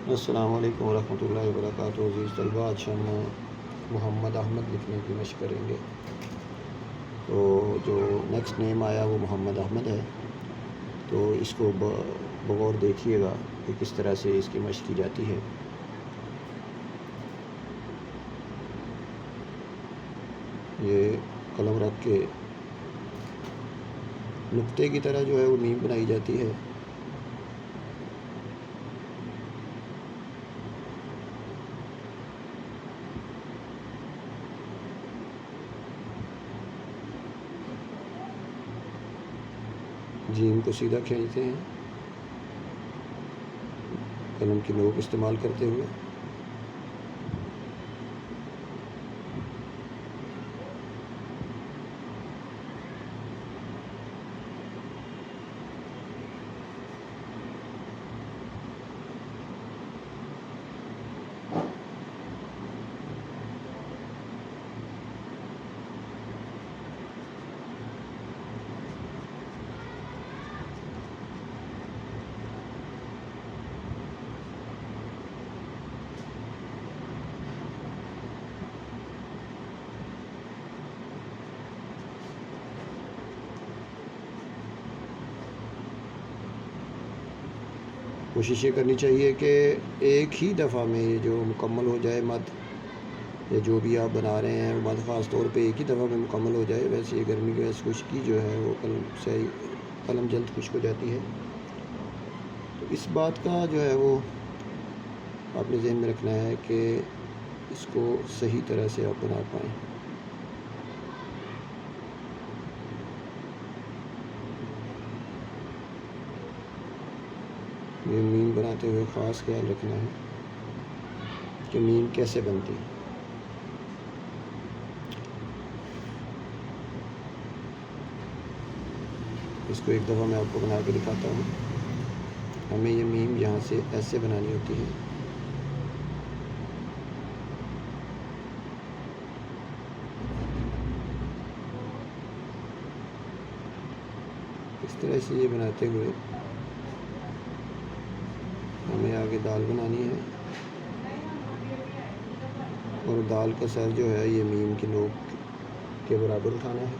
السلام علیکم ورحمۃ اللہ وبرکاتہ۔ عزیز طلبہ، آج ہم محمد احمد لکھنے کی مشق کریں گے۔ تو جو نیکسٹ نیم آیا وہ محمد احمد ہے، تو اس کو بغور دیکھیے گا کہ کس طرح سے اس کی مشق کی جاتی ہے۔ یہ قلم رکھ کے نقطے کی طرح جو ہے وہ میم بنائی جاتی ہے۔ جیم کو سیدھا کھینچتے ہیں قلم کی نوک استعمال کرتے ہوئے۔ کوشش یہ کرنی چاہیے کہ ایک ہی دفعہ میں یہ جو مکمل ہو جائے مد، یا جو بھی آپ بنا رہے ہیں مد خاص طور پہ ایک ہی دفعہ میں مکمل ہو جائے۔ ویسے یہ گرمی کی وجہ سے خشکی جو ہے وہ قلم جلد خشک ہو جاتی ہے، تو اس بات کا جو ہے وہ آپ نے ذہن میں رکھنا ہے کہ اس کو صحیح طرح سے آپ بنا پائیں۔ یہ میم بناتے ہوئے خاص خیال رکھنا ہے کہ میم کیسے بنتی ہے۔ اس کو ایک دفعہ میں آپ کو بنا کے دکھاتا ہوں۔ ہمیں یہ میم یہاں سے ایسے بنانی ہوتی ہے۔ اس طرح سے یہ بناتے ہوئے ہمیں آگے دال بنانی ہے، اور دال کا سر جو ہے یہ میم کی نوک کے برابر اٹھانا ہے۔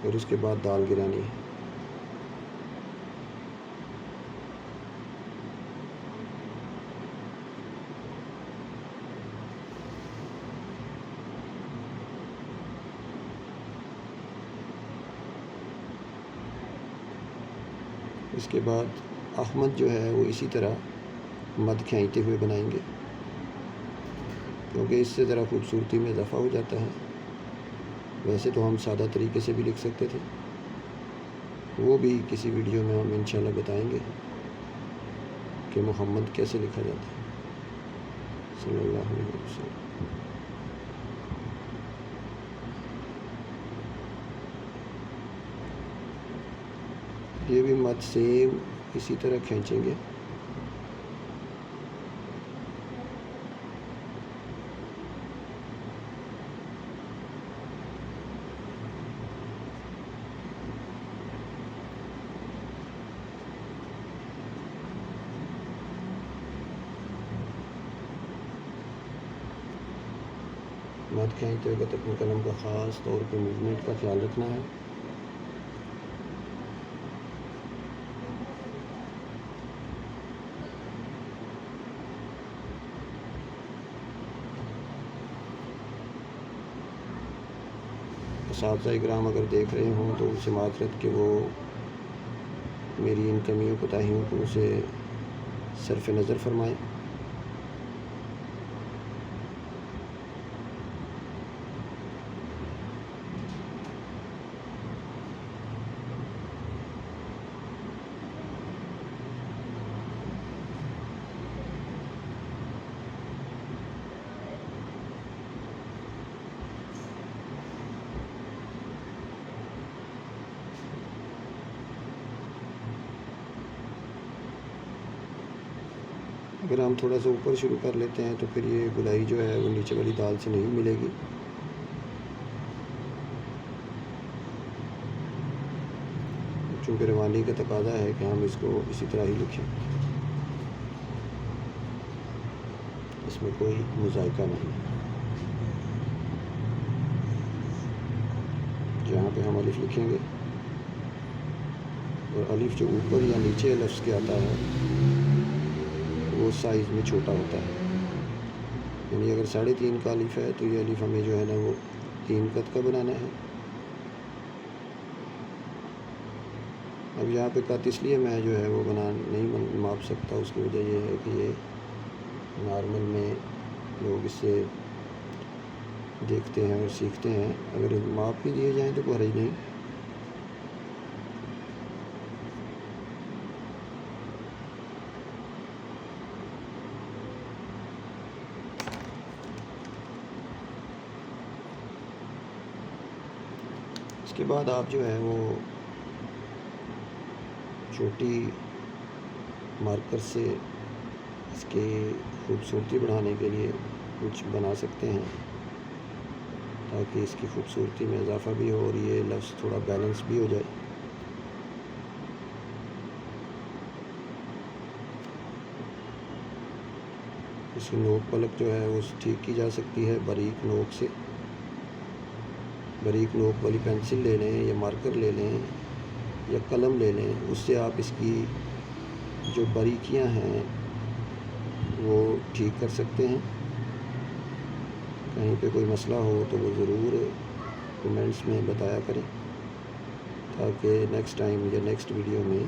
اور اس کے بعد دال گرانی ہے۔ اس کے بعد احمد جو ہے وہ اسی طرح مد کھینچتے ہوئے بنائیں گے، کیونکہ اس سے ذرا خوبصورتی میں اضافہ ہو جاتا ہے۔ ویسے تو ہم سادہ طریقے سے بھی لکھ سکتے تھے، وہ بھی کسی ویڈیو میں ہم انشاءاللہ بتائیں گے کہ محمد کیسے لکھا جاتا ہے، صلی اللہ علیہ وسلم۔ یہ بھی مد سیم اسی طرح کھینچیں گے۔ مد کھینچتے وقت اپنے قلم کا خاص طور پہ موومنٹ کا خیال رکھنا ہے۔ اساتذہ اکرام اگر دیکھ رہے ہوں تو ان سے معذرت کہ وہ میری ان کمیوں کوتاہیوں کو اسے صرف نظر فرمائیں۔ اگر ہم تھوڑا سا اوپر شروع کر لیتے ہیں تو پھر یہ گلائی جو ہے وہ نیچے والی دال سے نہیں ملے گی۔ چونکہ روانی کا تقاضا ہے کہ ہم اس کو اسی طرح ہی لکھیں، اس میں کوئی مذائقہ نہیں۔ جہاں پہ ہم الف لکھیں گے، اور الف جو اوپر یا نیچے لفظ کے آتا ہے وہ سائز میں چھوٹا ہوتا ہے، یعنی اگر 3.5 کا الف ہے تو یہ الف ہمیں جو ہے نا وہ 3 قد کا بنانا ہے۔ اب یہاں پہ قط اس لیے میں جو ہے وہ نہیں ماپ سکتا، اس کی وجہ یہ ہے کہ یہ نارمل میں لوگ اس سے دیکھتے ہیں اور سیکھتے ہیں، اگر ماپ بھی دیے جائیں تو کوئی حرج نہیں۔ اس کے بعد آپ جو ہے وہ چھوٹی مارکر سے اس کی خوبصورتی بڑھانے کے لیے کچھ بنا سکتے ہیں، تاکہ اس کی خوبصورتی میں اضافہ بھی ہو اور یہ لفظ تھوڑا بیلنس بھی ہو جائے۔ اس کی نوک پلک جو ہے وہ ٹھیک کی جا سکتی ہے باریک نوک سے، باریک نوک والی پینسل لے لیں یا مارکر لے لیں یا قلم لے لیں، اس سے آپ اس کی جو باریکیاں ہیں وہ ٹھیک کر سکتے ہیں۔ کہیں پہ کوئی مسئلہ ہو تو وہ ضرور کمنٹس میں بتایا کریں، تاکہ نیکسٹ ٹائم یا نیکسٹ ویڈیو میں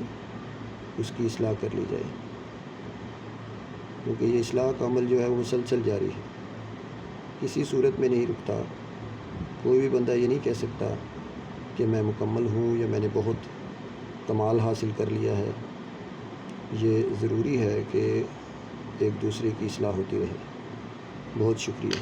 اس کی اصلاح کر لی جائے، کیونکہ یہ اصلاح کا عمل جو ہے وہ مسلسل جاری ہے، کسی صورت میں نہیں رکتا۔ کوئی بھی بندہ یہ نہیں کہہ سکتا کہ میں مکمل ہوں یا میں نے بہت کمال حاصل کر لیا ہے۔ یہ ضروری ہے کہ ایک دوسرے کی اصلاح ہوتی رہے۔ بہت شکریہ۔